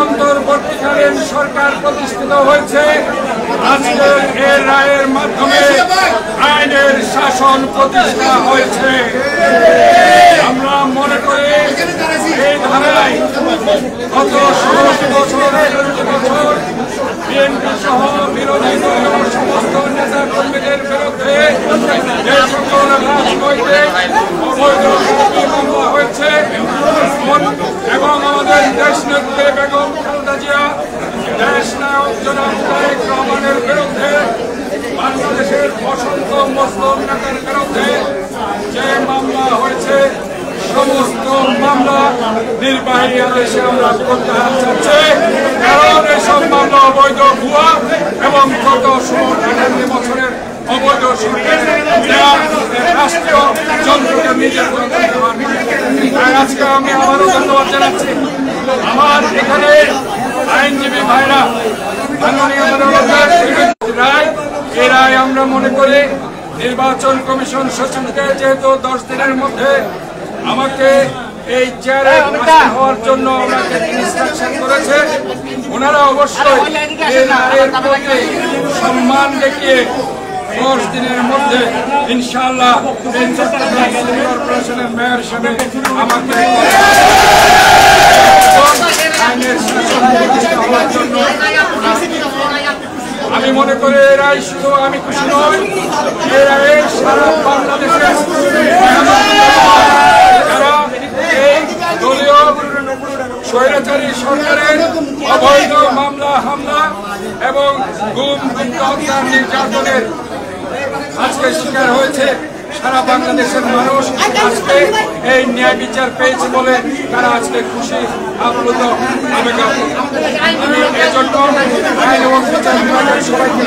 অন্তর্বর্তীকালীন সরকার প্রতিষ্ঠিত হয়েছে আজকে এর রায়ের মাধ্যমে আইনের শাসন প্রতিষ্ঠা হয়েছে। আমরা মনে করি এই ধারায় গত 16 বছর বিএনপি সহ বিরোধী দলীয় সমস্ত নেতা কর্মীদের বিরুদ্ধে যে সকল রাজনৈতিক অবৈধ মামলা হয়েছে এবং আমাদের দেশ নেত্রী বেগম খালেদা জিয়া, দেশ নায়ক জনাব তারেক রহমানের বিরুদ্ধে, বাংলাদেশের অসংখ্য মুসলিম নেতার বিরুদ্ধে যে মামলা হয়েছে সমস্ত মামলা নির্বাহী আদেশে আমরা প্রত্যাহার চাচ্ছি। কারণ এসব মামলা অবৈধ ভুয়া এবং গত 18 বছরের অবৈধ রাষ্ট্রীয় যন্ত্রকে নিজের আজকে আমি আবারও ধন্যবাদ জানাচ্ছি আমার এখানে আইনজীবী ভাইরা। এই রায় আমরা মনে করি নির্বাচন কমিশন সচিবকে যেহেতু 10 দিনের মধ্যে আমাকে এই চেয়ারে হওয়ার জন্য ওনাকে ইনস্ট্রাকশন করেছে, ওনারা অবশ্যই এর প্রতি সম্মান দেখিয়ে 10 দিনের মধ্যে ইনশাআল্লাহ এই চট্টগ্রাম সিটি কর্পোরেশনের মেয়র হিসেবে আমাকে আইনের শাসন প্রতিষ্ঠা হওয়ার জন্য আমি মনে করি এই রায় শুধু আমি খুশি নই, এই রায়ে সারা বাংলাদেশের দলীয় স্বৈরাচারী সরকারের অবৈধ মামলা হামলা এবং গুম হত্যার নির্যাতনের আজকে শিকার হয়েছে সারা বাংলাদেশের মানুষ। আজকে এই ন্যায় বিচার পেয়েছে বলে তারা আজকে খুশি আপ্লুত আবেগ। আমি এই জন্য আইন এবং বিচার বিভাগের সবাইকে